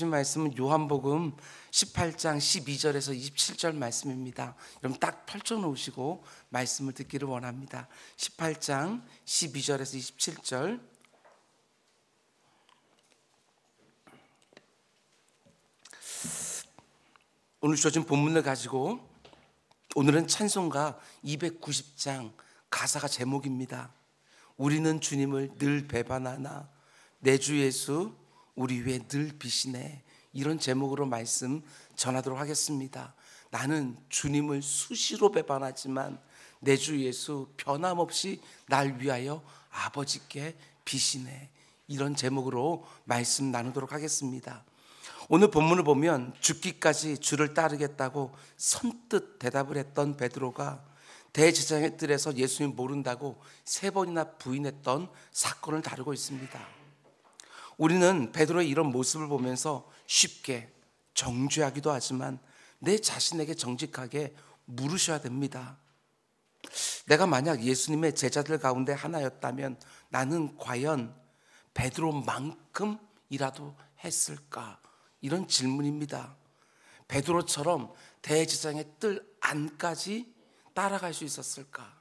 말씀은 요한복음 18장 12절에서 27절 말씀입니다. 여러분 딱 펼쳐놓으시고 말씀을 듣기를 원합니다. 18장 12절에서 27절. 오늘 주어진 본문을 가지고 오늘은 찬송가 290장 가사가 제목입니다. 우리는 주님을 늘 배반하나 내 주 예수 우리 위에 늘 비시네. 이런 제목으로 말씀 전하도록 하겠습니다. 나는 주님을 수시로 배반하지만 내 주 예수 변함없이 날 위하여 아버지께 비시네. 이런 제목으로 말씀 나누도록 하겠습니다. 오늘 본문을 보면 죽기까지 주를 따르겠다고 선뜻 대답을 했던 베드로가 대제사장의 뜰에서 예수님 모른다고 3번이나 부인했던 사건을 다루고 있습니다. 우리는 베드로의 이런 모습을 보면서 쉽게 정죄하기도 하지만 내 자신에게 정직하게 물으셔야 됩니다. 내가 만약 예수님의 제자들 가운데 하나였다면 나는 과연 베드로만큼이라도 했을까? 이런 질문입니다. 베드로처럼 대제사장의 뜰 안까지 따라갈 수 있었을까?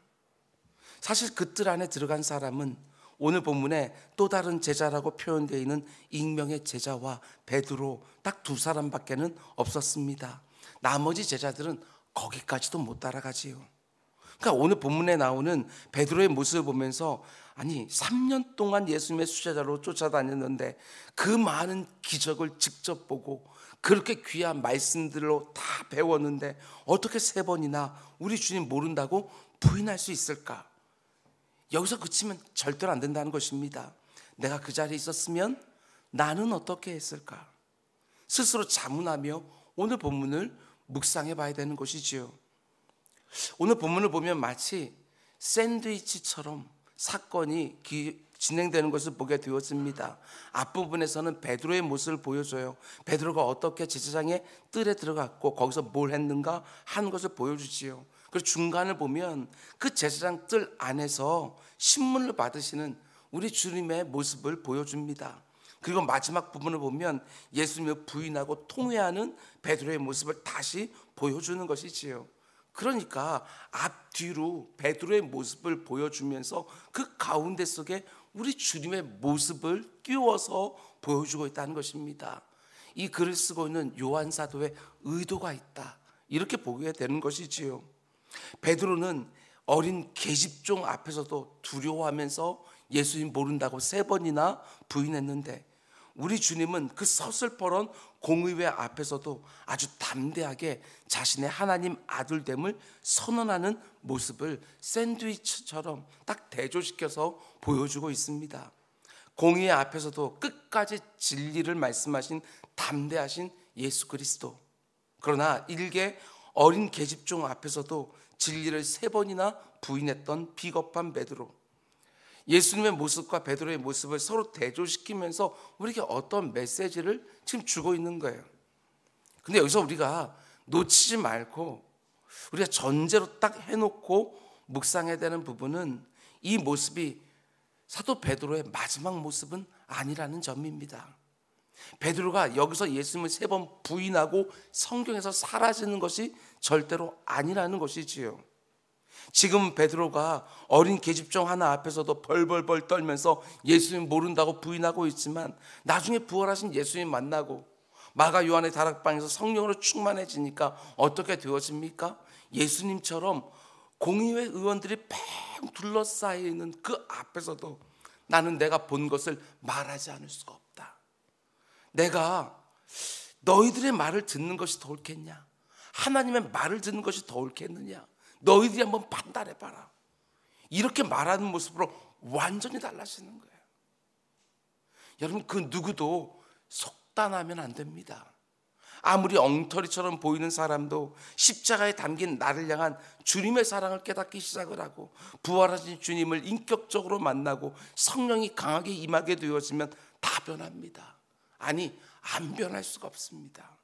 사실 그 뜰 안에 들어간 사람은 오늘 본문에 또 다른 제자라고 표현되어 있는 익명의 제자와 베드로 딱 2사람밖에는 없었습니다. 나머지 제자들은 거기까지도 못 따라가지요. 그러니까 오늘 본문에 나오는 베드로의 모습을 보면서 아니 3년 동안 예수님의 수제자로 쫓아다녔는데 그 많은 기적을 직접 보고 그렇게 귀한 말씀들로 다 배웠는데 어떻게 3번이나 우리 주님 모른다고 부인할 수 있을까? 여기서 그치면 절대로 안 된다는 것입니다. 내가 그 자리에 있었으면 나는 어떻게 했을까? 스스로 자문하며 오늘 본문을 묵상해 봐야 되는 것이지요. 오늘 본문을 보면 마치 샌드위치처럼 사건이 진행되는 것을 보게 되었습니다. 앞부분에서는 베드로의 모습을 보여줘요. 베드로가 어떻게 제사장의 뜰에 들어갔고 거기서 뭘 했는가 하는 것을 보여주지요. 그리고 중간을 보면 그 제사장 뜰 안에서 신문을 받으시는 우리 주님의 모습을 보여줍니다. 그리고 마지막 부분을 보면 예수님을 부인하고 통회하는 베드로의 모습을 다시 보여주는 것이지요. 그러니까 앞뒤로 베드로의 모습을 보여주면서 그 가운데 속에 우리 주님의 모습을 끼워서 보여주고 있다는 것입니다. 이 글을 쓰고 있는 요한 사도의 의도가 있다, 이렇게 보게 되는 것이지요. 베드로는 어린 계집종 앞에서도 두려워하면서 예수님 모른다고 3번이나 부인했는데 우리 주님은 그 서슬퍼런 공의회 앞에서도 아주 담대하게 자신의 하나님 아들됨을 선언하는 모습을 샌드위치처럼 딱 대조시켜서 보여주고 있습니다. 공의회 앞에서도 끝까지 진리를 말씀하신 담대하신 예수 그리스도, 그러나 일개 어린 계집종 앞에서도 진리를 3번이나 부인했던 비겁한 베드로, 예수님의 모습과 베드로의 모습을 서로 대조시키면서 우리에게 어떤 메시지를 지금 주고 있는 거예요. 근데 여기서 우리가 놓치지 말고 우리가 전제로 딱 해놓고 묵상해야 되는 부분은 이 모습이 사도 베드로의 마지막 모습은 아니라는 점입니다. 베드로가 여기서 예수님을 3번 부인하고 성경에서 사라지는 것이 절대로 아니라는 것이지요. 지금 베드로가 어린 계집종 하나 앞에서도 벌벌벌 떨면서 예수님 모른다고 부인하고 있지만 나중에 부활하신 예수님 만나고 마가 요한의 다락방에서 성령으로 충만해지니까 어떻게 되어집니까? 예수님처럼 공의회 의원들이 팽 둘러싸여 있는 그 앞에서도 나는 내가 본 것을 말하지 않을 수가 없다. 내가 너희들의 말을 듣는 것이 더 옳겠냐? 하나님의 말을 듣는 것이 더 옳겠느냐? 너희들이 한번 판단해봐라. 이렇게 말하는 모습으로 완전히 달라지는 거예요. 여러분, 그 누구도 속단하면 안 됩니다. 아무리 엉터리처럼 보이는 사람도 십자가에 담긴 나를 향한 주님의 사랑을 깨닫기 시작을 하고 부활하신 주님을 인격적으로 만나고 성령이 강하게 임하게 되어지면 다 변합니다. 아니, 안 변할 수가 없습니다.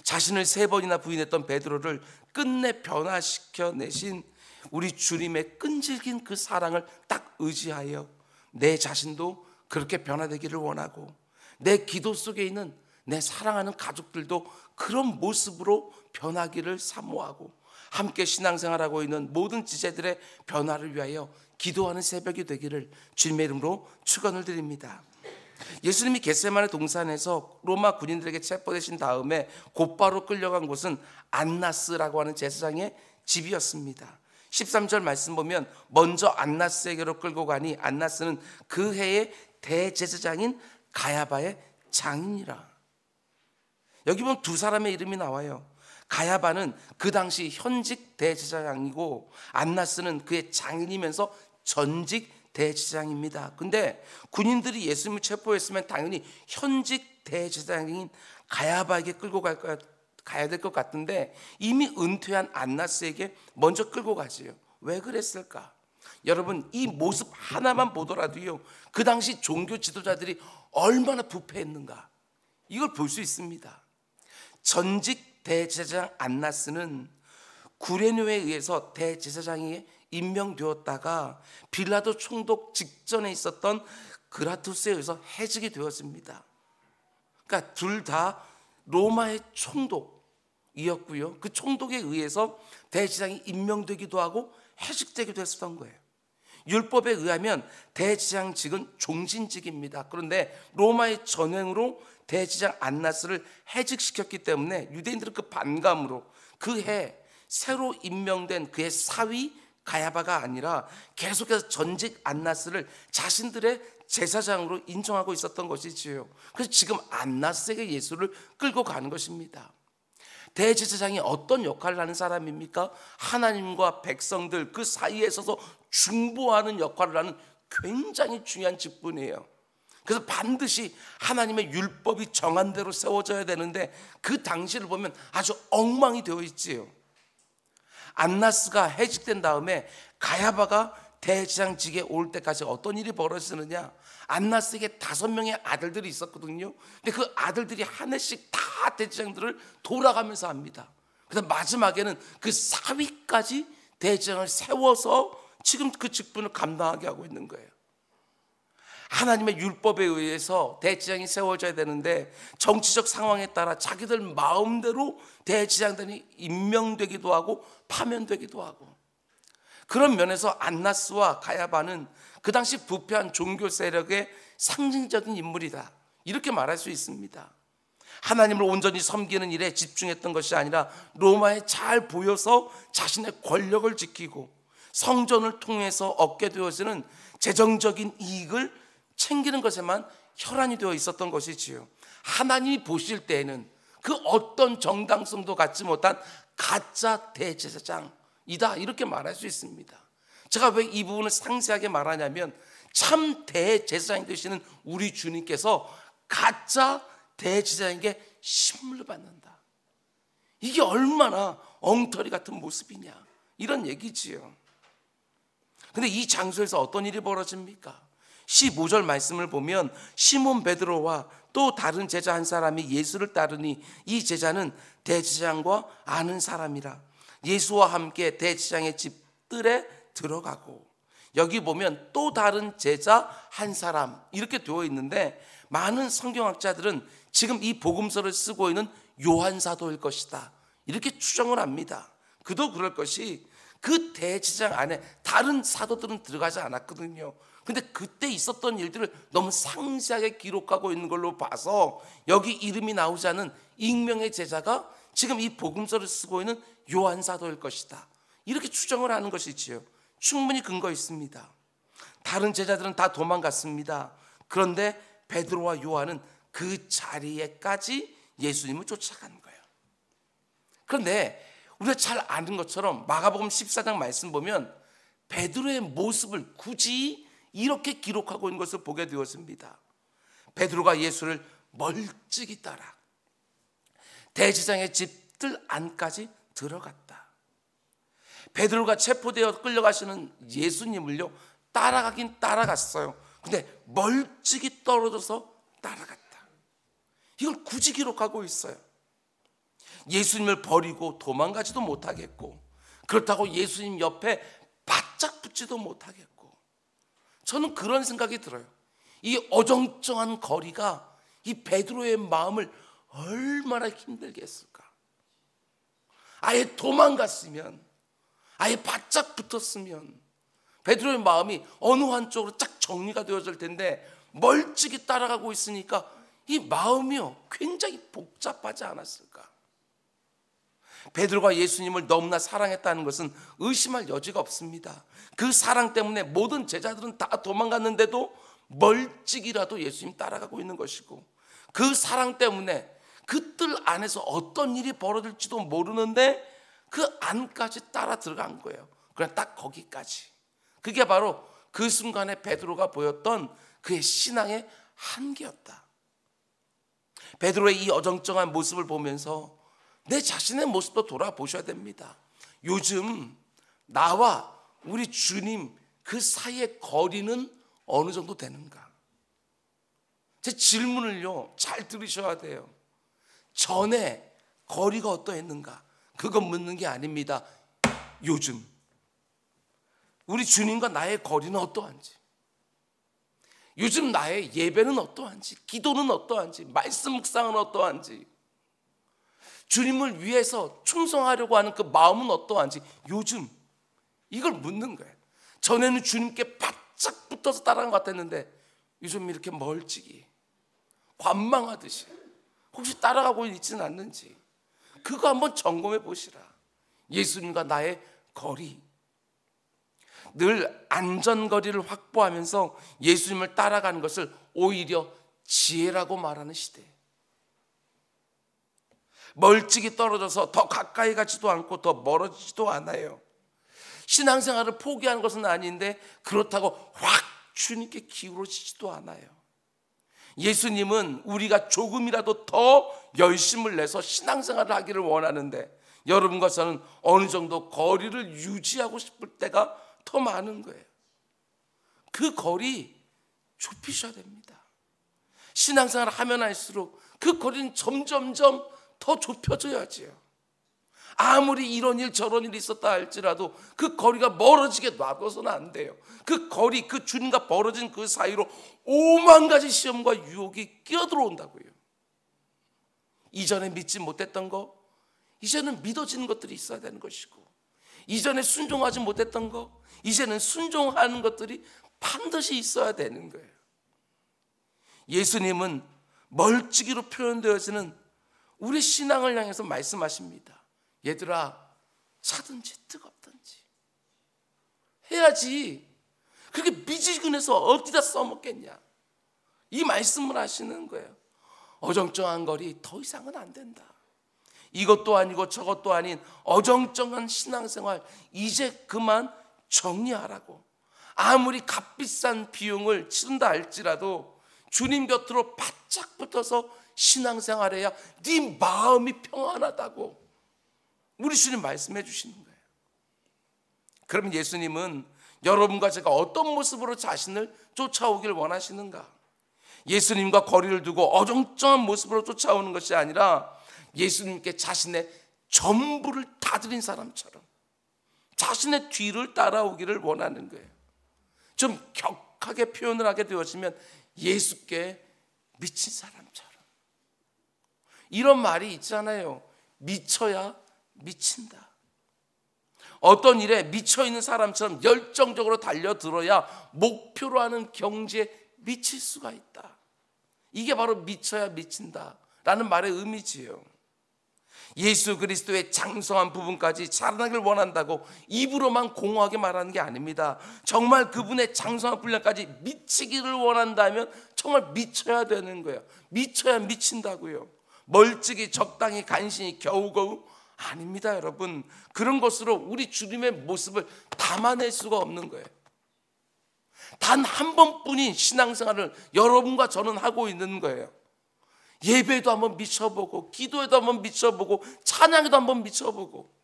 자신을 3번이나 부인했던 베드로를 끝내 변화시켜 내신 우리 주님의 끈질긴 그 사랑을 딱 의지하여 내 자신도 그렇게 변화되기를 원하고 내 기도 속에 있는 내 사랑하는 가족들도 그런 모습으로 변하기를 사모하고 함께 신앙생활하고 있는 모든 지체들의 변화를 위하여 기도하는 새벽이 되기를 주님의 이름으로 축원을 드립니다. 예수님이 겟세마네 동산에서 로마 군인들에게 체포되신 다음에 곧바로 끌려간 곳은 안나스라고 하는 제사장의 집이었습니다. 13절 말씀 보면 먼저 안나스에게로 끌고 가니 안나스는 그 해의 대제사장인 가야바의 장인이라. 여기 보면 두 사람의 이름이 나와요. 가야바는 그 당시 현직 대제사장이고 안나스는 그의 장인이면서 전직 대제사장입니다. 근데 군인들이 예수님을 체포했으면 당연히 현직 대제사장인 가야바에게 끌고 가야 될 것 같은데 이미 은퇴한 안나스에게 먼저 끌고 가지요. 왜 그랬을까? 여러분, 이 모습 하나만 보더라도요, 그 당시 종교 지도자들이 얼마나 부패했는가 이걸 볼 수 있습니다. 전직 대제사장 안나스는 구레뇨에 의해서 대제사장이 임명되었다가 빌라도 총독 직전에 있었던 그라투스에 의해서 해직이 되었습니다. 그러니까 둘 다 로마의 총독이었고요, 그 총독에 의해서 대제사장이 임명되기도 하고 해직되기도 했었던 거예요. 율법에 의하면 대제사장직은 종신직입니다. 그런데 로마의 전횡으로 대제사장 안나스를 해직시켰기 때문에 유대인들은 그 반감으로 그 해 새로 임명된 그의 사위 가야바가 아니라 계속해서 전직 안나스를 자신들의 제사장으로 인정하고 있었던 것이지요. 그래서 지금 안나스에게 예수를 끌고 가는 것입니다. 대제사장이 어떤 역할을 하는 사람입니까? 하나님과 백성들 그 사이에 서서 중보하는 역할을 하는 굉장히 중요한 직분이에요. 그래서 반드시 하나님의 율법이 정한 대로 세워져야 되는데 그 당시를 보면 아주 엉망이 되어 있지요. 안나스가 해직된 다음에 가야바가 대제사장직에 올 때까지 어떤 일이 벌어지느냐, 안나스에게 5명의 아들들이 있었거든요. 근데 그 아들들이 한 해씩 다 대제사장들을 돌아가면서 합니다. 그래서 마지막에는 그 사위까지 대제사장을 세워서 지금 그 직분을 감당하게 하고 있는 거예요. 하나님의 율법에 의해서 대제사장이 세워져야 되는데 정치적 상황에 따라 자기들 마음대로 대제사장들이 임명되기도 하고 파면되기도 하고, 그런 면에서 안나스와 가야바는 그 당시 부패한 종교 세력의 상징적인 인물이다 이렇게 말할 수 있습니다. 하나님을 온전히 섬기는 일에 집중했던 것이 아니라 로마에 잘 보여서 자신의 권력을 지키고 성전을 통해서 얻게 되어지는 재정적인 이익을 챙기는 것에만 혈안이 되어 있었던 것이지요. 하나님이 보실 때에는 그 어떤 정당성도 갖지 못한 가짜 대제사장이다 이렇게 말할 수 있습니다. 제가 왜 이 부분을 상세하게 말하냐면 참 대제사장이 되시는 우리 주님께서 가짜 대제사장에게 신물을 받는다. 이게 얼마나 엉터리 같은 모습이냐 이런 얘기지요. 근데 이 장소에서 어떤 일이 벌어집니까? 15절 말씀을 보면 시몬 베드로와 또 다른 제자 한 사람이 예수를 따르니 이 제자는 대제사장과 아는 사람이라 예수와 함께 대제사장의 집들에 들어가고, 여기 보면 또 다른 제자 한 사람 이렇게 되어 있는데 많은 성경학자들은 지금 이 복음서를 쓰고 있는 요한 사도일 것이다 이렇게 추정을 합니다. 그도 그럴 것이 그 대제사장 안에 다른 사도들은 들어가지 않았거든요. 근데 그때 있었던 일들을 너무 상세하게 기록하고 있는 걸로 봐서 여기 이름이 나오지 않은 익명의 제자가 지금 이 복음서를 쓰고 있는 요한 사도일 것이다 이렇게 추정을 하는 것이지요. 충분히 근거 있습니다. 다른 제자들은 다 도망갔습니다. 그런데 베드로와 요한은 그 자리에까지 예수님을 쫓아간 거예요. 그런데 우리가 잘 아는 것처럼 마가복음 14장 말씀 보면 베드로의 모습을 굳이 이렇게 기록하고 있는 것을 보게 되었습니다. 베드로가 예수를 멀찍이 따라 대제사장의 집들 안까지 들어갔다. 베드로가 체포되어 끌려가시는 예수님을요 따라가긴 따라갔어요. 근데 멀찍이 떨어져서 따라갔다. 이걸 굳이 기록하고 있어요. 예수님을 버리고 도망가지도 못하겠고, 그렇다고 예수님 옆에 바짝 붙지도 못하겠고, 저는 그런 생각이 들어요. 이 어정쩡한 거리가 이 베드로의 마음을 얼마나 힘들게 했을까. 아예 도망갔으면, 아예 바짝 붙었으면 베드로의 마음이 어느 한쪽으로 쫙 정리가 되어질 텐데 멀찍이 따라가고 있으니까 이 마음이요 굉장히 복잡하지 않았을까. 베드로가 예수님을 너무나 사랑했다는 것은 의심할 여지가 없습니다. 그 사랑 때문에 모든 제자들은 다 도망갔는데도 멀찍이라도 예수님 따라가고 있는 것이고, 그 사랑 때문에 그 뜰 안에서 어떤 일이 벌어질지도 모르는데 그 안까지 따라 들어간 거예요. 그냥 딱 거기까지. 그게 바로 그 순간에 베드로가 보였던 그의 신앙의 한계였다. 베드로의 이 어정쩡한 모습을 보면서 내 자신의 모습도 돌아보셔야 됩니다. 요즘 나와 우리 주님 그 사이의 거리는 어느 정도 되는가? 제 질문을요 잘 들으셔야 돼요. 전에 거리가 어떠했는가? 그건 묻는 게 아닙니다. 요즘 우리 주님과 나의 거리는 어떠한지, 요즘 나의 예배는 어떠한지, 기도는 어떠한지, 말씀 묵상은 어떠한지, 주님을 위해서 충성하려고 하는 그 마음은 어떠한지, 요즘 이걸 묻는 거예요. 전에는 주님께 바짝 붙어서 따라간 것 같았는데 요즘 이렇게 멀찍이 관망하듯이 혹시 따라가고 있지는 않는지 그거 한번 점검해 보시라. 예수님과 나의 거리, 늘 안전거리를 확보하면서 예수님을 따라가는 것을 오히려 지혜라고 말하는 시대. 멀찍이 떨어져서 더 가까이 가지도 않고 더 멀어지지도 않아요. 신앙생활을 포기하는 것은 아닌데 그렇다고 확 주님께 기울어지지도 않아요. 예수님은 우리가 조금이라도 더 열심을 내서 신앙생활을 하기를 원하는데 여러분과 저는 어느 정도 거리를 유지하고 싶을 때가 더 많은 거예요. 그 거리 좁히셔야 됩니다. 신앙생활을 하면 할수록 그 거리는 점점점 더 좁혀져야지요. 아무리 이런 일 저런 일이 있었다 할지라도 그 거리가 멀어지게 놔둬서는 안 돼요. 그 거리, 그 주님과 벌어진 그 사이로 5만 가지 시험과 유혹이 끼어들어온다고요. 이전에 믿지 못했던 거 이제는 믿어지는 것들이 있어야 되는 것이고, 이전에 순종하지 못했던 거 이제는 순종하는 것들이 반드시 있어야 되는 거예요. 예수님은 멀찍이로 표현되어지는 우리 신앙을 향해서 말씀하십니다. 얘들아, 차든지 뜨겁든지 해야지. 그렇게 미지근해서 어디다 써먹겠냐, 이 말씀을 하시는 거예요. 어정쩡한 거리 더 이상은 안 된다. 이것도 아니고 저것도 아닌 어정쩡한 신앙생활 이제 그만 정리하라고. 아무리 값비싼 비용을 치른다 할지라도 주님 곁으로 바짝 붙어서 신앙생활해야 네 마음이 평안하다고 우리 주님 말씀해 주시는 거예요. 그러면 예수님은 여러분과 제가 어떤 모습으로 자신을 쫓아오길 원하시는가? 예수님과 거리를 두고 어정쩡한 모습으로 쫓아오는 것이 아니라 예수님께 자신의 전부를 다 드린 사람처럼 자신의 뒤를 따라오기를 원하는 거예요. 좀 격하게 표현을 하게 되어지면 예수께 미친 사람처럼. 이런 말이 있잖아요. 미쳐야 미친다. 어떤 일에 미쳐있는 사람처럼 열정적으로 달려들어야 목표로 하는 경지에 미칠 수가 있다. 이게 바로 미쳐야 미친다 라는 말의 의미지요. 예수 그리스도의 장성한 부분까지 자라나길 원한다고 입으로만 공허하게 말하는 게 아닙니다. 정말 그분의 장성한 분량까지 미치기를 원한다면 정말 미쳐야 되는 거예요. 미쳐야 미친다고요. 멀찍이 적당히 간신히 겨우겨우 아닙니다. 여러분, 그런 것으로 우리 주님의 모습을 담아낼 수가 없는 거예요. 단 한 번뿐인 신앙생활을 여러분과 저는 하고 있는 거예요. 예배도 한번 미쳐보고, 기도에도 한번 미쳐보고, 찬양에도 한번 미쳐보고,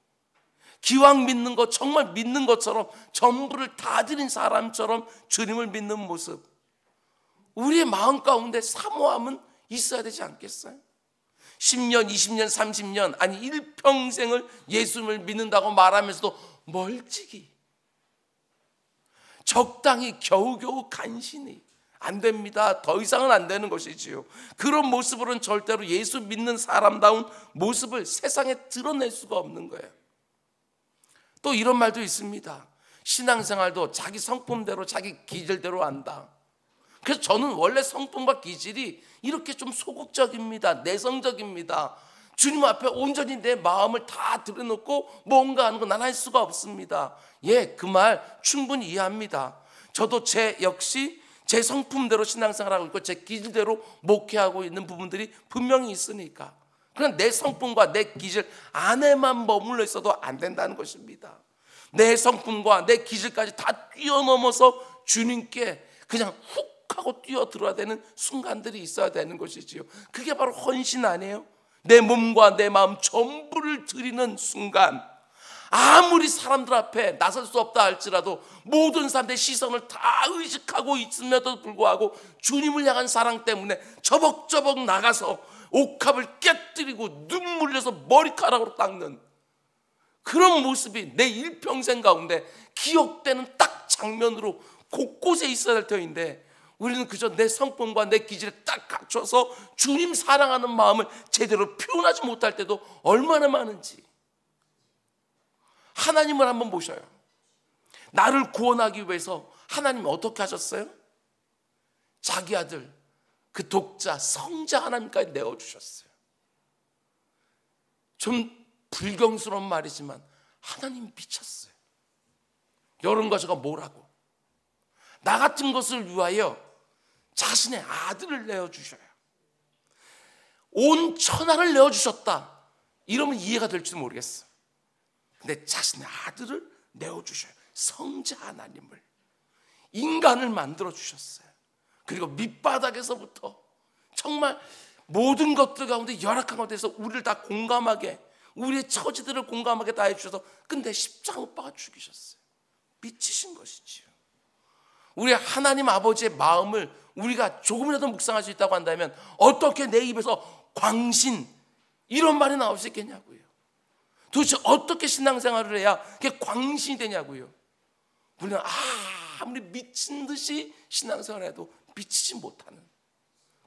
기왕 믿는 것 정말 믿는 것처럼 전부를 다 드린 사람처럼 주님을 믿는 모습, 우리의 마음 가운데 사모함은 있어야 되지 않겠어요? 10년, 20년, 30년 아니 일평생을 예수님을 믿는다고 말하면서도 멀찍이 적당히 겨우겨우 간신히 안 됩니다. 더 이상은 안 되는 것이지요. 그런 모습으로는 절대로 예수 믿는 사람다운 모습을 세상에 드러낼 수가 없는 거예요. 또 이런 말도 있습니다. 신앙생활도 자기 성품대로 자기 기질대로 한다. 그래서 저는 원래 성품과 기질이 이렇게 좀 소극적입니다. 내성적입니다. 주님 앞에 온전히 내 마음을 다 들여놓고 뭔가 하는 거 난 할 수가 없습니다. 예, 그 말 충분히 이해합니다. 저도 역시 제 성품대로 신앙생활하고 있고 제 기질대로 목회하고 있는 부분들이 분명히 있으니까. 그냥 내 성품과 내 기질 안에만 머물러 있어도 안 된다는 것입니다. 내 성품과 내 기질까지 다 뛰어넘어서 주님께 그냥 훅 하고 뛰어들어야 되는 순간들이 있어야 되는 것이지요. 그게 바로 헌신 아니에요? 내 몸과 내 마음 전부를 드리는 순간, 아무리 사람들 앞에 나설 수 없다 할지라도 모든 사람들의 시선을 다 의식하고 있음에도 불구하고 주님을 향한 사랑 때문에 저벅저벅 나가서 옥합을 깨뜨리고 눈물 흘려서 머리카락으로 닦는 그런 모습이 내 일평생 가운데 기억되는 딱 장면으로 곳곳에 있어야 될 터인데, 우리는 그저 내 성품과 내 기질에 딱 갖춰서 주님 사랑하는 마음을 제대로 표현하지 못할 때도 얼마나 많은지. 하나님을 한번 보셔요. 나를 구원하기 위해서 하나님이 어떻게 하셨어요? 자기 아들, 그 독자 성자 하나님까지 내어주셨어요. 좀 불경스러운 말이지만 하나님 미쳤어요. 여러분과 제가 뭐라고? 나 같은 것을 위하여 자신의 아들을 내어주셔요. 온 천하를 내어주셨다. 이러면 이해가 될지도 모르겠어. 근데 자신의 아들을 내어주셔요. 성자 하나님을, 인간을 만들어주셨어요. 그리고 밑바닥에서부터 정말 모든 것들 가운데 열악한 것에서 우리를 다 공감하게, 우리의 처지들을 공감하게 다 해주셔서 근데 십자가 못 박아 죽이셨어요. 미치신 것이지요. 우리 하나님 아버지의 마음을 우리가 조금이라도 묵상할 수 있다고 한다면 어떻게 내 입에서 광신 이런 말이 나올 수 있겠냐고요. 도대체 어떻게 신앙생활을 해야 그게 광신이 되냐고요. 우리는 아무리 미친 듯이 신앙생활을 해도 미치지 못하는,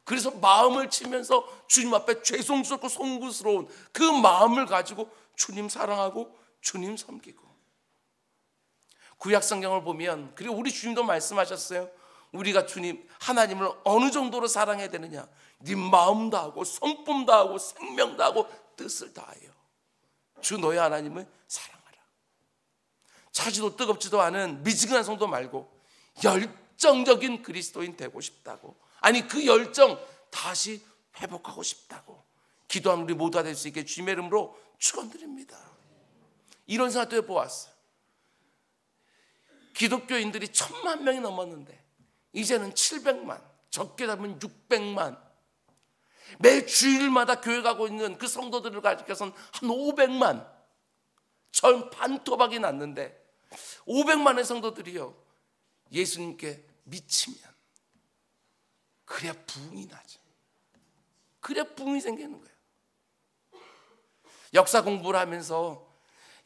그래서 마음을 치면서 주님 앞에 죄송스럽고 송구스러운 그 마음을 가지고 주님 사랑하고 주님 섬기고. 구약 성경을 보면, 그리고 우리 주님도 말씀하셨어요. 우리가 주님 하나님을 어느 정도로 사랑해야 되느냐? 네 마음 다하고 성품 다하고 생명 다하고 뜻을 다하여 주 너의 하나님을 사랑하라. 차지도 뜨겁지도 않은 미지근한 성도 말고 열정적인 그리스도인 되고 싶다고, 아니 그 열정 다시 회복하고 싶다고 기도하는 우리 모두가 될 수 있게 주님의 이름으로 축원드립니다. 이런 생각도 해보았어요. 기독교인들이 1000만 명이 넘었는데 이제는 700만, 적게 잡으면 600만, 매 주일마다 교회 가고 있는 그 성도들을 가리켜서는 한 500만, 전 반토막이 났는데 500만의 성도들이요 예수님께 미치면 그래야 부흥이 나죠. 그래야 부흥이 생기는 거예요. 역사 공부를 하면서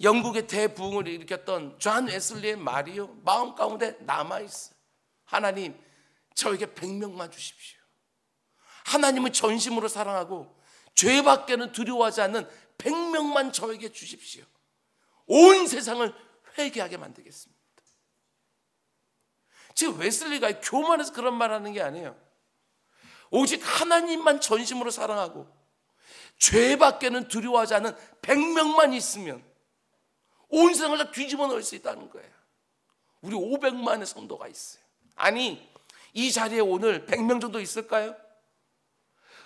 영국의 대부흥을 일으켰던 존 웨슬리의 말이요 마음 가운데 남아있어요. 하나님, 저에게 100명만 주십시오. 하나님을 전심으로 사랑하고 죄밖에는 두려워하지 않는 100명만 저에게 주십시오. 온 세상을 회개하게 만들겠습니다. 지금 웨슬리가 교만해서 그런 말하는 게 아니에요. 오직 하나님만 전심으로 사랑하고 죄밖에는 두려워하지 않는 100명만 있으면 온 세상을 다 뒤집어 놓을 수 있다는 거예요. 우리 500만의 성도가 있어요. 아니, 이 자리에 오늘 100명 정도 있을까요?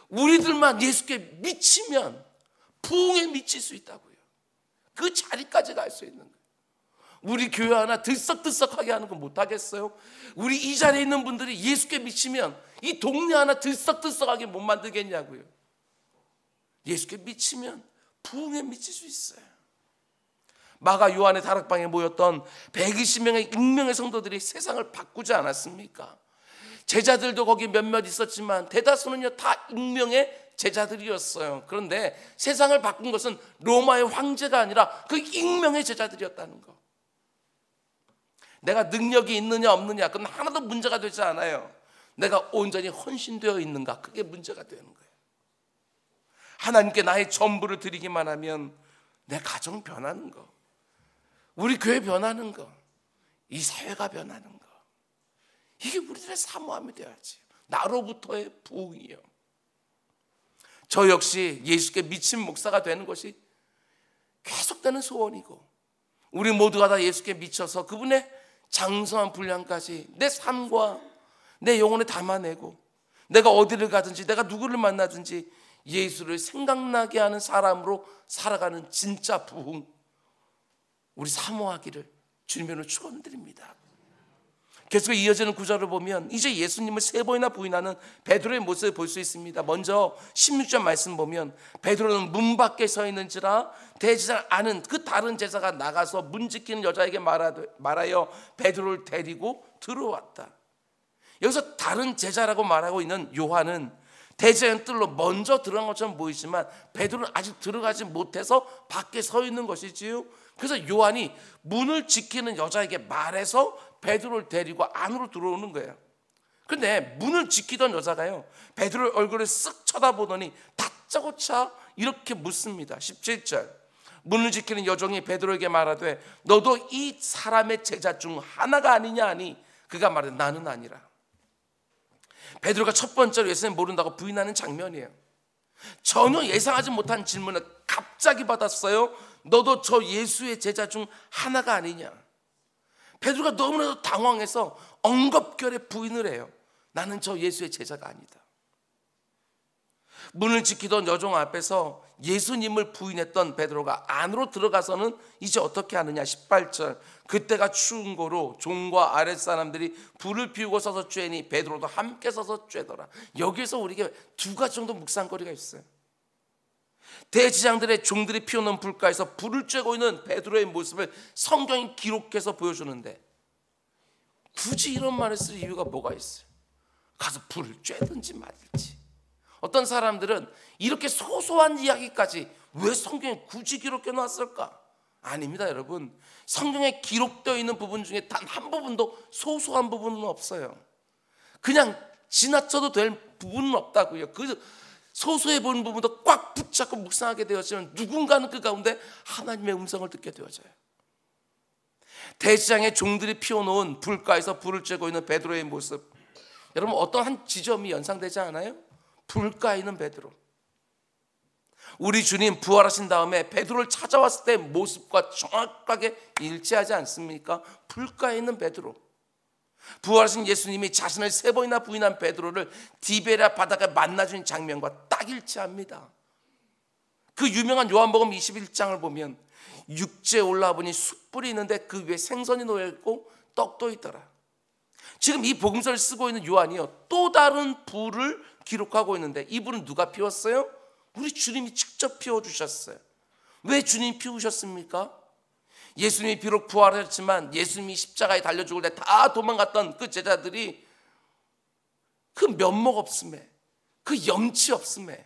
우리들만 예수께 미치면 부흥에 미칠 수 있다고요. 그 자리까지 갈 수 있는 거예요. 우리 교회 하나 들썩들썩하게 하는 거 못하겠어요? 우리 이 자리에 있는 분들이 예수께 미치면 이 동네 하나 들썩들썩하게 못 만들겠냐고요. 예수께 미치면 부흥에 미칠 수 있어요. 마가 요한의 다락방에 모였던 120명의 익명의 성도들이 세상을 바꾸지 않았습니까? 제자들도 거기 몇몇 있었지만 대다수는요 다 익명의 제자들이었어요. 그런데 세상을 바꾼 것은 로마의 황제가 아니라 그 익명의 제자들이었다는 거. 내가 능력이 있느냐 없느냐 그건 하나도 문제가 되지 않아요. 내가 온전히 헌신되어 있는가? 그게 문제가 되는 거예요. 하나님께 나의 전부를 드리기만 하면 내 가정 변하는 거, 우리 교회 변하는 거, 이 사회가 변하는 거, 이게 우리들의 사모함이 되어야지. 나로부터의 부흥이요. 저 역시 예수께 미친 목사가 되는 것이 계속되는 소원이고, 우리 모두가 다 예수께 미쳐서 그분의 장성한 분량까지 내 삶과 내 영혼에 담아내고, 내가 어디를 가든지 내가 누구를 만나든지 예수를 생각나게 하는 사람으로 살아가는 진짜 부흥, 우리 사모하기를 주님으로 축원드립니다. 계속 이어지는 구절을 보면 이제 예수님을 3번이나 부인하는 베드로의 모습을 볼 수 있습니다. 먼저 16절 말씀 보면 베드로는 문 밖에 서 있는지라 대제사를 아는 그 다른 제사가 나가서 문 지키는 여자에게 말하여 베드로를 데리고 들어왔다. 여기서 다른 제자라고 말하고 있는 요한은 대제사장 뜰로 먼저 들어간 것처럼 보이지만 베드로는 아직 들어가지 못해서 밖에 서 있는 것이지요. 그래서 요한이 문을 지키는 여자에게 말해서 베드로를 데리고 안으로 들어오는 거예요. 그런데 문을 지키던 여자가요, 베드로의 얼굴을 쓱 쳐다보더니 다짜고짜 이렇게 묻습니다. 17절, 문을 지키는 여종이 베드로에게 말하되 너도 이 사람의 제자 중 하나가 아니냐 하니 그가 말하되 나는 아니라. 베드로가 첫 번째로 예수님 모른다고 부인하는 장면이에요. 전혀 예상하지 못한 질문을 갑자기 받았어요. 너도 저 예수의 제자 중 하나가 아니냐. 베드로가 너무나도 당황해서 엉겁결에 부인을 해요. 나는 저 예수의 제자가 아니다. 문을 지키던 여종 앞에서 예수님을 부인했던 베드로가 안으로 들어가서는 이제 어떻게 하느냐. 18절, 그때가 추운 고로 종과 아랫사람들이 불을 피우고 서서 쬐니 베드로도 함께 서서 쬐더라. 여기에서 우리에게 2가지 정도 묵상거리가 있어요. 대제사장들의 종들이 피워놓은 불가에서 불을 쬐고 있는 베드로의 모습을 성경이 기록해서 보여주는데 굳이 이런 말을 쓸 이유가 뭐가 있어요? 가서 불을 쬐든지 말든지. 어떤 사람들은 이렇게 소소한 이야기까지 왜 성경에 굳이 기록해 놨을까? 아닙니다, 여러분. 성경에 기록되어 있는 부분 중에 단 한 부분도 소소한 부분은 없어요. 그냥 지나쳐도 될 부분은 없다고요. 그 소소해 보이는 부분도 꽉 붙잡고 묵상하게 되었지만 누군가는 그 가운데 하나님의 음성을 듣게 되어져요. 대제사장의 종들이 피워놓은 불가에서 불을 쬐고 있는 베드로의 모습, 여러분 어떤 한 지점이 연상되지 않아요? 불가에 있는 베드로. 우리 주님 부활하신 다음에 베드로를 찾아왔을 때 모습과 정확하게 일치하지 않습니까? 불가에 있는 베드로. 부활하신 예수님이 자신을 3번이나 부인한 베드로를 디베랴 바다가 만나준 장면과 딱 일치합니다. 그 유명한 요한복음 21장을 보면 육지에 올라보니 숯불이 있는데 그 위에 생선이 놓여있고 떡도 있더라. 지금 이 복음서를 쓰고 있는 요한이요, 또 다른 불을 기록하고 있는데 이 불은 누가 피웠어요? 우리 주님이 직접 피워주셨어요. 왜 주님이 피우셨습니까? 예수님이 비록 부활했지만 예수님이 십자가에 달려 죽을 때 다 도망갔던 그 제자들이 그 면목 없음에, 그 염치 없음에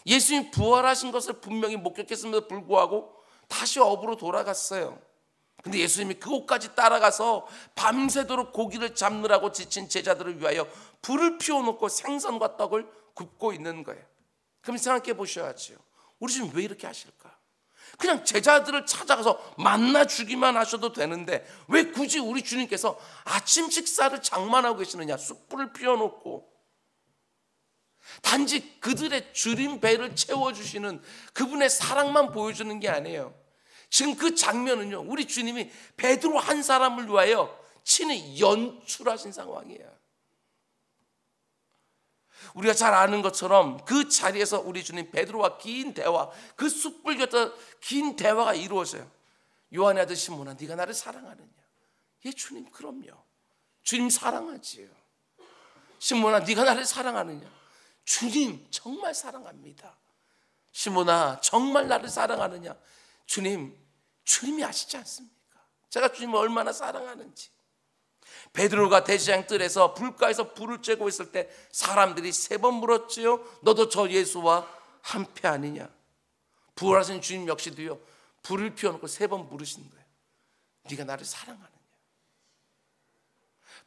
예수님이 부활하신 것을 분명히 목격했음에도 불구하고 다시 업으로 돌아갔어요. 근데 예수님이 그곳까지 따라가서 밤새도록 고기를 잡느라고 지친 제자들을 위하여 불을 피워놓고 생선과 떡을 굽고 있는 거예요. 그럼 생각해 보셔야죠. 우리 주님 왜 이렇게 하실까? 그냥 제자들을 찾아가서 만나 주기만 하셔도 되는데 왜 굳이 우리 주님께서 아침 식사를 장만하고 계시느냐? 숯불을 피워놓고 단지 그들의 줄인 배를 채워주시는 그분의 사랑만 보여주는 게 아니에요. 지금 그 장면은요, 우리 주님이 베드로 한 사람을 위하여 친히 연출하신 상황이에요. 우리가 잘 아는 것처럼 그 자리에서 우리 주님 베드로와 긴 대화, 그 숯불 곁에 긴 대화가 이루어져요. 요한의 아들 시몬아, 네가 나를 사랑하느냐? 예, 주님 그럼요. 주님 사랑하지요. 시몬아, 네가 나를 사랑하느냐? 주님 정말 사랑합니다. 시몬아, 정말 나를 사랑하느냐? 주님이 아시지 않습니까? 제가 주님을 얼마나 사랑하는지. 베드로가 대제사장 뜰에서 불가에서 불을 쬐고 있을 때 사람들이 3번 물었지요. 너도 저 예수와 한패 아니냐? 부활하신 주님 역시도요, 불을 피워놓고 3번 물으신 거예요. 네가 나를 사랑하느냐?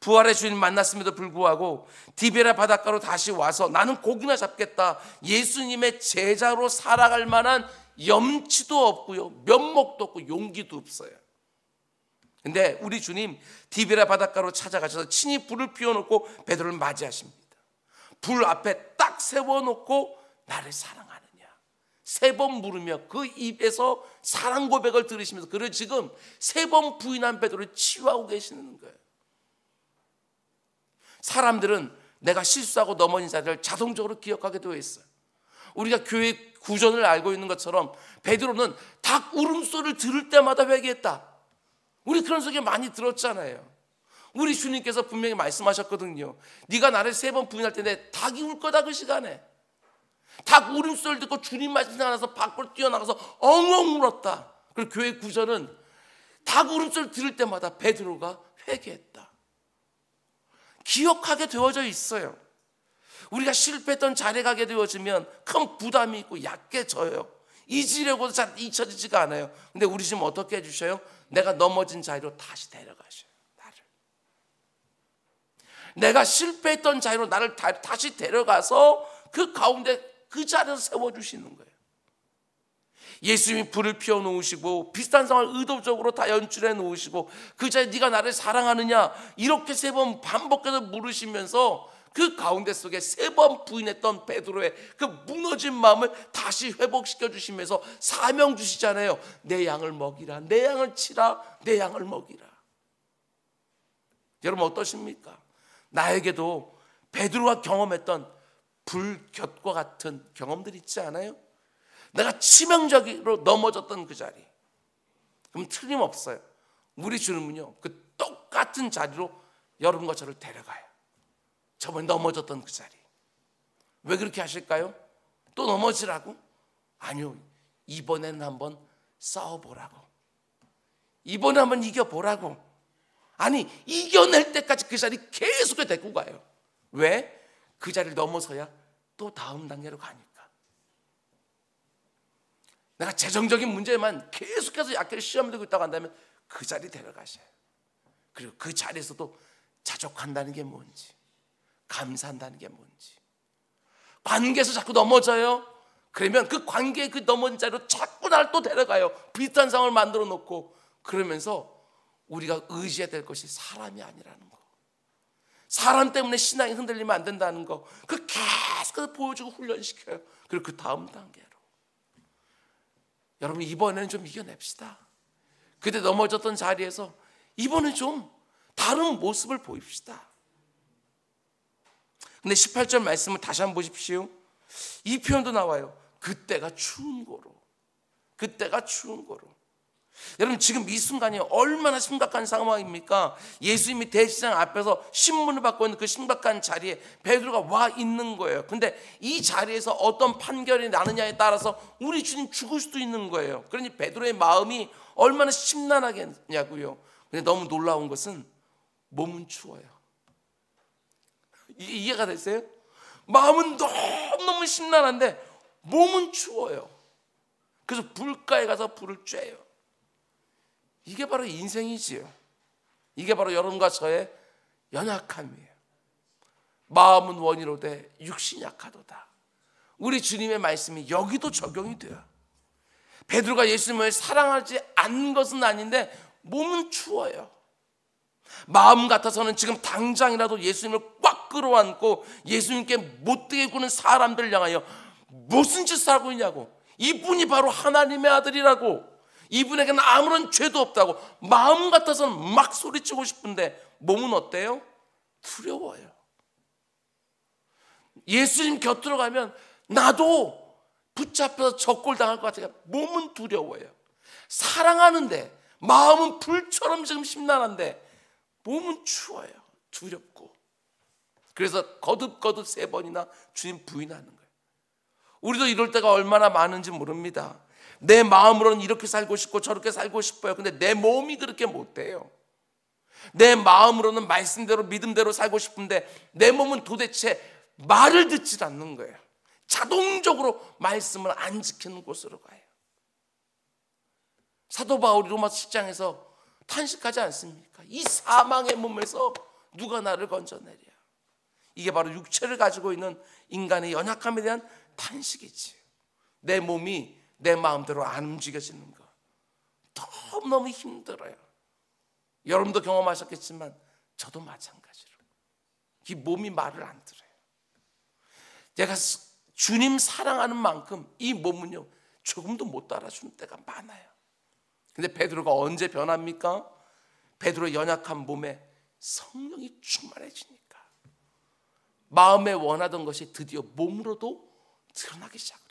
부활의 주님 만났음에도 불구하고 디베라 바닷가로 다시 와서 나는 고기나 잡겠다, 예수님의 제자로 살아갈 만한 염치도 없고요, 면목도 없고 용기도 없어요. 근데 우리 주님 디베라 바닷가로 찾아가셔서 친히 불을 피워놓고 베드로를 맞이하십니다. 불 앞에 딱 세워놓고 나를 사랑하느냐 3번 물으며 그 입에서 사랑 고백을 들으시면서 그를 지금 3번 부인한 베드로를 치유하고 계시는 거예요. 사람들은 내가 실수하고 넘어진 자리를 자동적으로 기억하게 되어 있어요. 우리가 교회 구전을 알고 있는 것처럼 베드로는 닭 울음소리를 들을 때마다 회개했다. 우리 그런 소리 많이 들었잖아요. 우리 주님께서 분명히 말씀하셨거든요. 네가 나를 3번 부인할 텐데 닭이 울 거다 그 시간에. 닭 울음소리를 듣고 주님 말씀 생각나서 밖으로 뛰어나가서 엉엉 울었다. 그리고 교회 구전은 닭 울음소리를 들을 때마다 베드로가 회개했다. 기억하게 되어져 있어요. 우리가 실패했던 자리에 가게 되어지면 큰 부담이 있고 약해져요. 잊으려고도 잘 잊혀지지가 않아요. 근데 우리 지금 어떻게 해주셔요? 내가 넘어진 자리로 다시 데려가셔요. 나를. 내가 실패했던 자리로 나를 다시 데려가서 그 가운데 그 자리에서 세워주시는 거예요. 예수님이 불을 피워놓으시고 비슷한 상황을 의도적으로 다 연출해 놓으시고 그 자리에 네가 나를 사랑하느냐 이렇게 3번 반복해서 물으시면서 그 가운데 속에 3번 부인했던 베드로의 그 무너진 마음을 다시 회복시켜 주시면서 사명 주시잖아요. 내 양을 먹이라, 내 양을 치라, 내 양을 먹이라. 여러분 어떠십니까? 나에게도 베드로가 경험했던 불곁과 같은 경험들 있지 않아요? 내가 치명적으로 넘어졌던 그 자리. 그럼 틀림없어요. 우리 주님은요 그 똑같은 자리로 여러분과 저를 데려가요. 저번에 넘어졌던 그 자리. 왜 그렇게 하실까요? 또 넘어지라고? 아니요, 이번에는 한번 싸워보라고. 이번에 한번 이겨보라고. 아니 이겨낼 때까지 그 자리 계속 데리고 가요. 왜? 그 자리를 넘어서야 또 다음 단계로 가니까. 내가 재정적인 문제만 계속해서 약하게 시험 들고 있다고 한다면 그 자리 데려가셔요. 그리고 그 자리에서도 자족한다는 게 뭔지, 감사한다는 게 뭔지. 관계에서 자꾸 넘어져요. 그러면 그 관계의 그 넘어진 자리로 자꾸 나를 또 데려가요. 비슷한 상황을 만들어 놓고. 그러면서 우리가 의지해야 될 것이 사람이 아니라는 거, 사람 때문에 신앙이 흔들리면 안 된다는 거, 그 계속해서 보여주고 훈련시켜요. 그리고 그 다음 단계로 여러분 이번에는 좀 이겨냅시다. 그때 넘어졌던 자리에서 이번엔 좀 다른 모습을 보입시다. 근데 18절 말씀을 다시 한번 보십시오. 이 표현도 나와요. 그때가 추운 고로. 그때가 추운 고로. 여러분 지금 이 순간이 얼마나 심각한 상황입니까? 예수님이 대제사장 앞에서 신문을 받고 있는 그 심각한 자리에 베드로가 와 있는 거예요. 근데 이 자리에서 어떤 판결이 나느냐에 따라서 우리 주님 죽을 수도 있는 거예요. 그러니 베드로의 마음이 얼마나 심란하겠냐고요. 근데 너무 놀라운 것은 몸은 추워요. 이해가 되세요? 마음은 너무너무 심란한데 몸은 추워요. 그래서 불가에 가서 불을 쬐요. 이게 바로 인생이지요. 이게 바로 여러분과 저의 연약함이에요. 마음은 원이로되 육신이 약하도다. 우리 주님의 말씀이 여기도 적용이 돼요. 베드로가 예수님을 사랑하지 않는 것은 아닌데 몸은 추워요. 마음 같아서는 지금 당장이라도 예수님을 꽉 끌어안고 예수님께 못되게 구는 사람들을 향하여 무슨 짓을 하고 있냐고, 이분이 바로 하나님의 아들이라고, 이분에게는 아무런 죄도 없다고 마음 같아서는 막 소리치고 싶은데 몸은 어때요? 두려워요. 예수님 곁으로 가면 나도 붙잡혀서 적골당할 것 같아요. 몸은 두려워요. 사랑하는데 마음은 불처럼 지금 심란한데 몸은 추워요. 두렵고. 그래서 거듭거듭 3번이나 주님 부인하는 거예요. 우리도 이럴 때가 얼마나 많은지 모릅니다. 내 마음으로는 이렇게 살고 싶고 저렇게 살고 싶어요. 근데 내 몸이 그렇게 못돼요. 내 마음으로는 말씀대로 믿음대로 살고 싶은데 내 몸은 도대체 말을 듣지 않는 거예요. 자동적으로 말씀을 안 지키는 곳으로 가요. 사도 바울이 로마서 10장에서 탄식하지 않습니까? 이 사망의 몸에서 누가 나를 건져내랴. 이게 바로 육체를 가지고 있는 인간의 연약함에 대한 탄식이지. 내 몸이 내 마음대로 안 움직여지는 거 너무너무 힘들어요. 여러분도 경험하셨겠지만 저도 마찬가지로 이 몸이 말을 안 들어요. 제가 주님 사랑하는 만큼 이 몸은요 조금도 못 따라주는 때가 많아요. 근데 베드로가 언제 변합니까? 베드로의 연약한 몸에 성령이 충만해지니까 마음에 원하던 것이 드디어 몸으로도 드러나기 시작해요.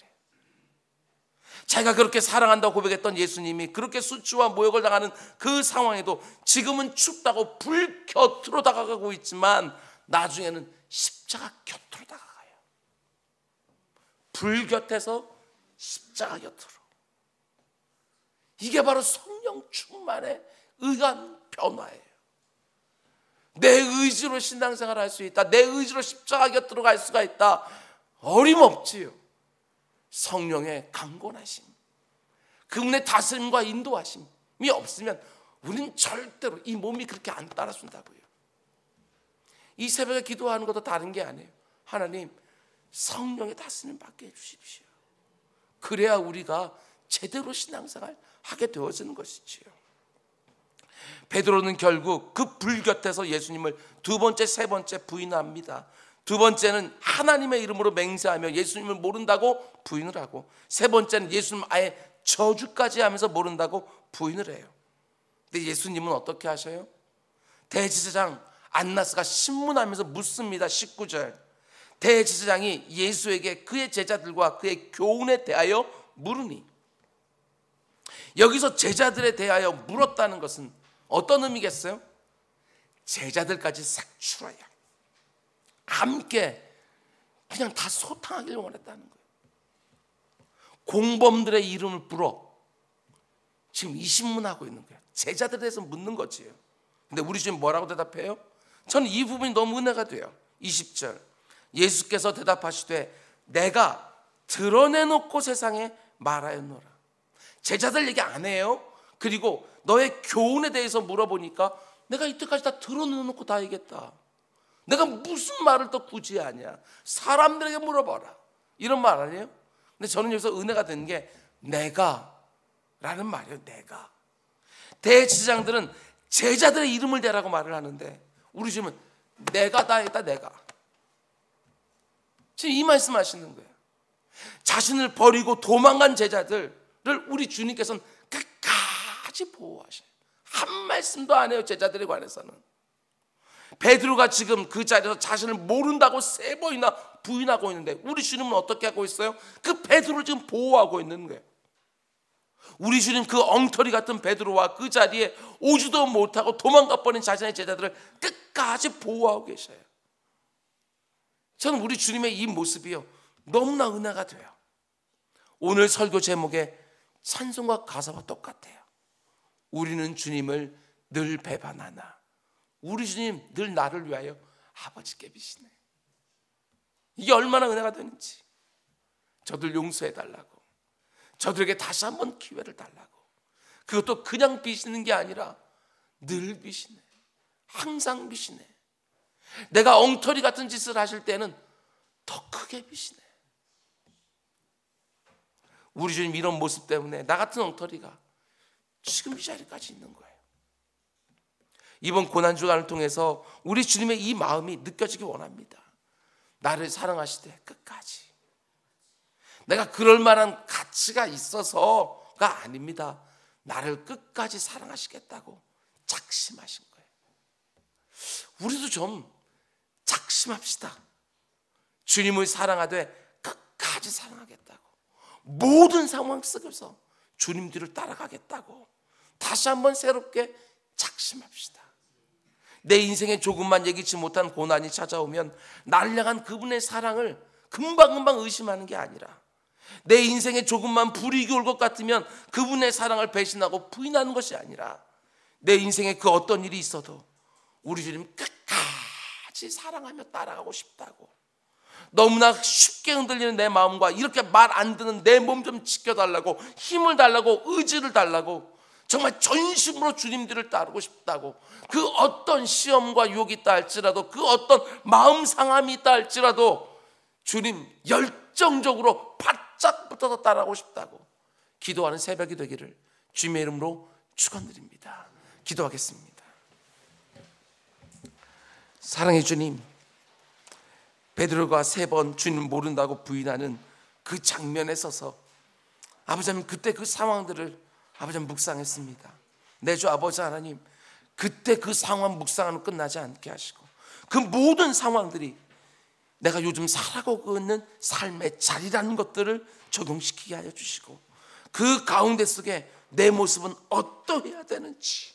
자기가 그렇게 사랑한다고 고백했던 예수님이 그렇게 수치와 모욕을 당하는 그 상황에도 지금은 춥다고 불 곁으로 다가가고 있지만 나중에는 십자가 곁으로 다가가요. 불 곁에서 십자가 곁으로. 이게 바로 성령 충만의 의한 변화예요. 내 의지로 신앙생활을 할 수 있다. 내 의지로 십자가 곁으로 갈 수가 있다. 어림없지요. 성령의 강권하심, 그분의 다스림과 인도하심이 없으면 우리는 절대로 이 몸이 그렇게 안 따라준다고요. 이 새벽에 기도하는 것도 다른 게 아니에요. 하나님, 성령의 다스림 받게 해주십시오. 그래야 우리가 제대로 신앙생활 하게 되어지는 것이지요. 베드로는 결국 그 불 곁에서 예수님을 두 번째, 세 번째 부인합니다. 두 번째는 하나님의 이름으로 맹세하며 예수님을 모른다고 부인을 하고, 세 번째는 예수님 아예 저주까지 하면서 모른다고 부인을 해요. 근데 예수님은 어떻게 하셔요? 대제사장 안나스가 신문하면서 묻습니다. 19절. 대제사장이 예수에게 그의 제자들과 그의 교훈에 대하여 물으니, 여기서 제자들에 대하여 물었다는 것은 어떤 의미겠어요? 제자들까지 색출하여 함께 그냥 다 소탕하기를 원했다는 거예요. 공범들의 이름을 불어 지금 이 신문하고 있는 거예요. 제자들에 대해서 묻는 거지요. 근데 우리 지금 뭐라고 대답해요? 저는 이 부분이 너무 은혜가 돼요. 20절. 예수께서 대답하시되 내가 드러내놓고 세상에 말하였노라. 제자들 얘기 안 해요. 그리고 너의 교훈에 대해서 물어보니까 내가 이때까지 다 드러내놓고 다 얘기했다. 내가 무슨 말을 또 굳이 하냐. 사람들에게 물어봐라. 이런 말 아니에요? 근데 저는 여기서 은혜가 된 게 내가 라는 말이에요. 내가. 대제사장들은 제자들의 이름을 대라고 말을 하는데 우리 지금은 내가 다 했다. 내가. 지금 이 말씀 하시는 거예요. 자신을 버리고 도망간 제자들을 우리 주님께서는 끝까지 보호하셔요. 한 말씀도 안 해요. 제자들에 관해서는. 베드로가 지금 그 자리에서 자신을 모른다고 3번이나 부인하고 있는데 우리 주님은 어떻게 하고 있어요? 그 베드로를 지금 보호하고 있는 거예요. 우리 주님 그 엉터리 같은 베드로와 그 자리에 오지도 못하고 도망가 버린 자신의 제자들을 끝까지 보호하고 계셔요. 저는 우리 주님의 이 모습이요 너무나 은혜가 돼요. 오늘 설교 제목에 찬송과 가사와 똑같아요. 우리는 주님을 늘 배반하나. 우리 주님 늘 나를 위하여 아버지께 비시네. 이게 얼마나 은혜가 되는지. 저들 용서해 달라고, 저들에게 다시 한번 기회를 달라고. 그것도 그냥 비시는 게 아니라 늘 비시네. 항상 비시네. 내가 엉터리 같은 짓을 하실 때는 더 크게 비시네. 우리 주님 이런 모습 때문에 나 같은 엉터리가 지금 이 자리까지 있는 거예요. 이번 고난주간을 통해서 우리 주님의 이 마음이 느껴지기 원합니다. 나를 사랑하시되 끝까지. 내가 그럴 만한 가치가 있어서가 아닙니다. 나를 끝까지 사랑하시겠다고 작심하신 거예요. 우리도 좀 작심합시다. 주님을 사랑하되 끝까지 사랑하겠다고. 모든 상황 속에서 주님 뒤를 따라가겠다고 다시 한번 새롭게 작심합시다. 내 인생에 조금만 예기치 못한 고난이 찾아오면 나를 향한 그분의 사랑을 금방금방 의심하는 게 아니라, 내 인생에 조금만 불이익이 올 것 같으면 그분의 사랑을 배신하고 부인하는 것이 아니라, 내 인생에 그 어떤 일이 있어도 우리 주님 끝까지 사랑하며 따라가고 싶다고, 너무나 쉽게 흔들리는 내 마음과 이렇게 말 안 듣는 내 몸 좀 지켜달라고, 힘을 달라고, 의지를 달라고 정말 전심으로 주님들을 따르고 싶다고, 그 어떤 시험과 유혹이 있다 할지라도, 그 어떤 마음 상함이 있다 할지라도 주님 열정적으로 바짝 붙어서 따라가고 싶다고 기도하는 새벽이 되기를 주님의 이름으로 축원드립니다. 기도하겠습니다. 사랑의 주님, 베드로가 3번 주님 모른다고 부인하는 그 장면에 서서 아버지 하나님, 그때 그 상황들을 아버지 하나님 묵상했습니다. 내 주 아버지 하나님, 그때 그 상황 묵상하면 끝나지 않게 하시고, 그 모든 상황들이 내가 요즘 살아가고 있는 삶의 자리라는 것들을 적용시키게 하여 주시고, 그 가운데 속에 내 모습은 어떠해야 되는지,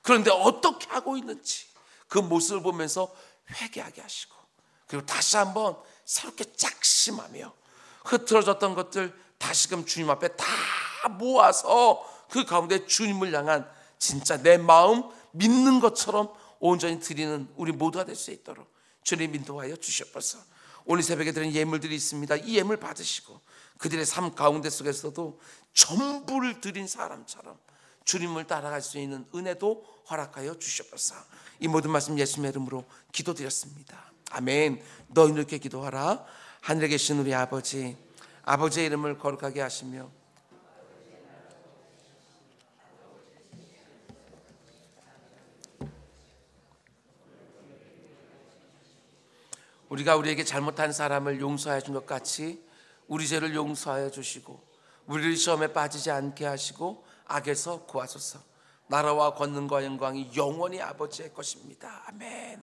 그런데 어떻게 하고 있는지 그 모습을 보면서 회개하게 하시고, 그리고 다시 한번 새롭게 작심하며 흐트러졌던 것들 다시금 주님 앞에 다 모아서 그 가운데 주님을 향한 진짜 내 마음 믿는 것처럼 온전히 드리는 우리 모두가 될 수 있도록 주님 인도하여 주시옵소서. 오늘 새벽에 드린 예물들이 있습니다. 이 예물 받으시고 그들의 삶 가운데 속에서도 전부를 드린 사람처럼 주님을 따라갈 수 있는 은혜도 허락하여 주시옵소서. 이 모든 말씀 예수님의 이름으로 기도드렸습니다. 아멘. 너희는 이렇게 기도하라. 하늘에 계신 우리 아버지, 아버지의 이름을 거룩하게 하시며 우리가 우리에게 잘못한 사람을 용서해 준 것 같이 우리 죄를 용서하여 주시고 우리를 시험에 빠지지 않게 하시고 악에서 구하소서. 나라와 권능과 영광이 영원히 아버지의 것입니다. 아멘.